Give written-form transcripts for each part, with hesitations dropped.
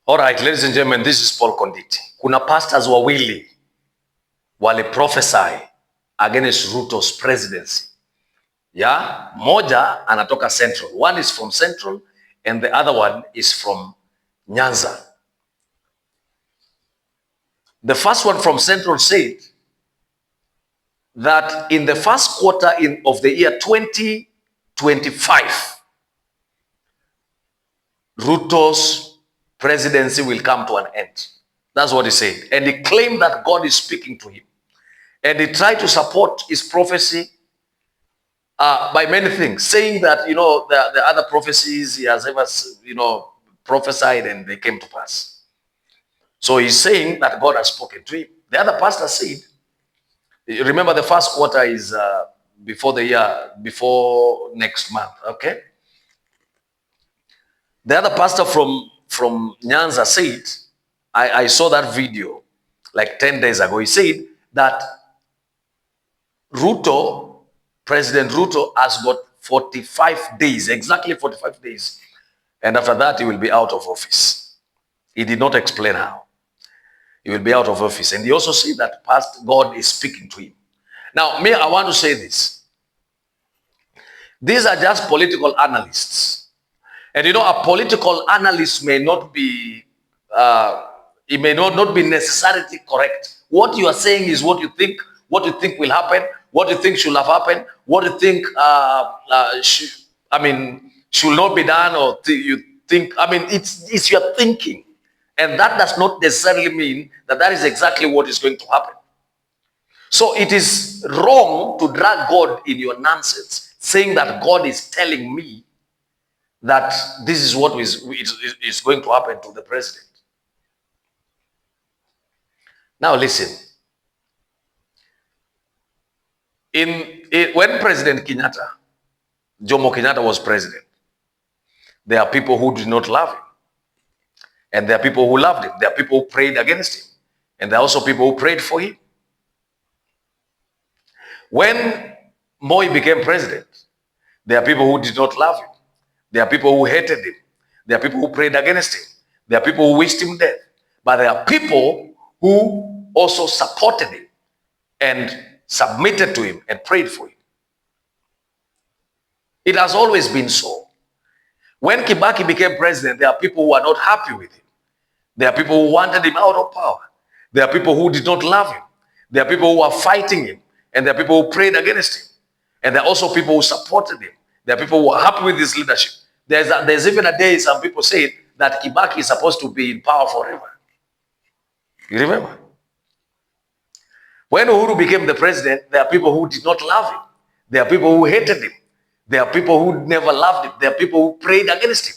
All right, ladies and gentlemen, this is Paul Konditi. Kuna pastors wawili wale prophesy against Ruto's presidency. Yeah, moja anatoka Central. One is from Central and the other one is from Nyanza. The first one from Central said that in the first quarter of the year 2025, Ruto's presidency will come to an end. That's what he said. And he claimed that God is speaking to him. And he tried to support his prophecy by many things, saying that, the other prophecies he has ever, prophesied and they came to pass. So he's saying that God has spoken to him. The other pastor said, remember the first quarter is before next month, okay? The other pastor from Nyanza said, I saw that video like 10 days ago. He said that President Ruto has got 45 days, exactly 45 days. And after that, he will be out of office. He did not explain how. He will be out of office. And he also said that God is speaking to him. Now, me, I want to say this. These are just political analysts. And a political analyst may not be, it may not be necessarily correct. What you are saying is what you think will happen, what you think should have happened, what you think should not be done, or you think, it's your thinking. And that does not necessarily mean that is exactly what is going to happen. So it is wrong to drag God in your nonsense, saying that God is telling me that this is what is going to happen to the president. Now listen. When President Jomo Kenyatta was president, there are people who did not love him. And there are people who loved him. There are people who prayed against him. And there are also people who prayed for him. When Moi became president, there are people who did not love him. There are people who hated him. There are people who prayed against him. There are people who wished him death. But there are people who also supported him and submitted to him and prayed for him. It has always been so. When Kibaki became president, there are people who are not happy with him. There are people who wanted him out of power. There are people who did not love him. There are people who are fighting him. And there are people who prayed against him. And there are also people who supported him. There are people who are happy with his leadership. There's even a day some people said that Kibaki is supposed to be in power forever. You remember? When Uhuru became the president, there are people who did not love him. There are people who hated him. There are people who never loved him. There are people who prayed against him.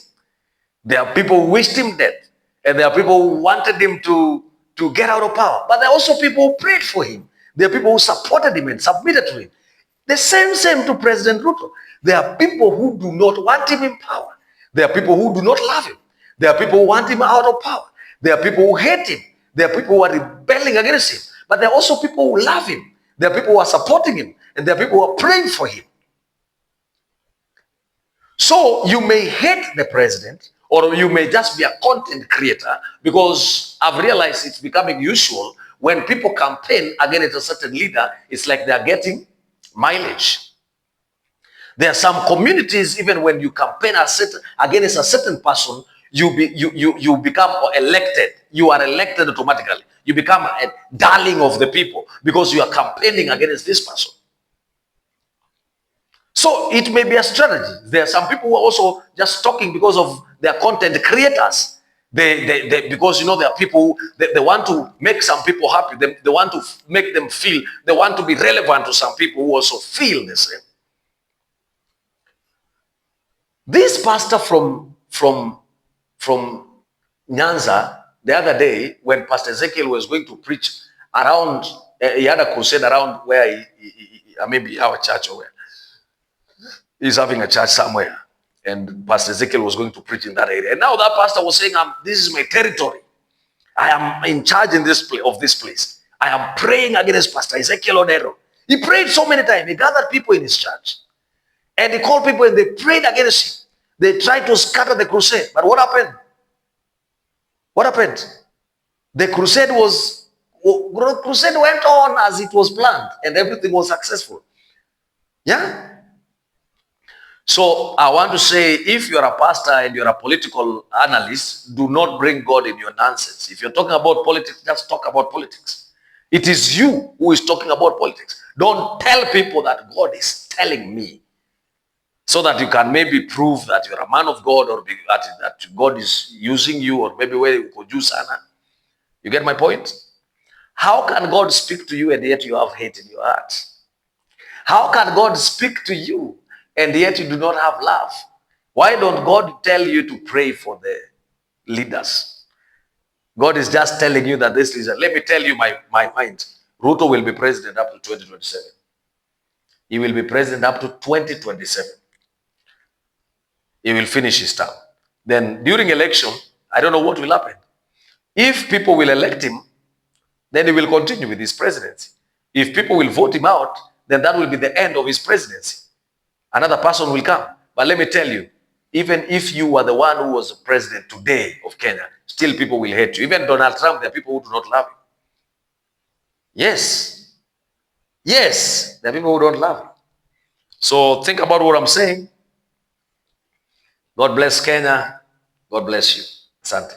There are people who wished him death. And there are people who wanted him to get out of power. But there are also people who prayed for him. There are people who supported him and submitted to him. The same to President Ruto. There are people who do not want him in power. There are people who do not love him. There are people who want him out of power. There are people who hate him. There are people who are rebelling against him. But there are also people who love him. There are people who are supporting him. And there are people who are praying for him. So you may hate the president, or you may just be a content creator, because I've realized it's becoming usual when people campaign against a certain leader, it's like they're getting mileage. There are some communities, even when you campaign against a certain person, you become elected. You are elected automatically. You become a darling of the people because you are campaigning against this person. So it may be a strategy. There are some people who are also just talking because of their content creators. Because there are people they want to make some people happy. They want to make them feel. They want to be relevant to some people who also feel the same. This pastor from Nyanza, the other day, when Pastor Ezekiel was going to preach around, he had a crusade around where maybe our church or where. He's having a church somewhere. And Pastor Ezekiel was going to preach in that area. And now that pastor was saying, this is my territory. I am in charge of this place. I am praying against Pastor Ezekiel Odero. He prayed so many times. He gathered people in his church. And he called people and they prayed against him. They tried to scatter the crusade. But what happened? What happened? The crusade went on as it was planned, and everything was successful. Yeah. So I want to say, if you're a pastor and you're a political analyst, do not bring God in your nonsense. If you're talking about politics, just talk about politics. It is you who is talking about politics. Don't tell people that God is telling me, so that you can maybe prove that you're a man of God, or that God is using you, or maybe where you could use Anna. You get my point? How can God speak to you and yet you have hate in your heart? How can God speak to you and yet you do not have love? Why don't God tell you to pray for the leaders? God is just telling you that this is, let me tell you my mind. Ruto will be president up to 2027. He will be president up to 2027. He will finish his term. Then during election, I don't know what will happen. If people will elect him, then he will continue with his presidency. If people will vote him out, then that will be the end of his presidency. Another person will come. But let me tell you, even if you were the one who was president today of Kenya, still people will hate you. Even Donald Trump, there are people who do not love him. Yes. Yes, there are people who don't love him. So think about what I'm saying. God bless Kenya. God bless you. Asante.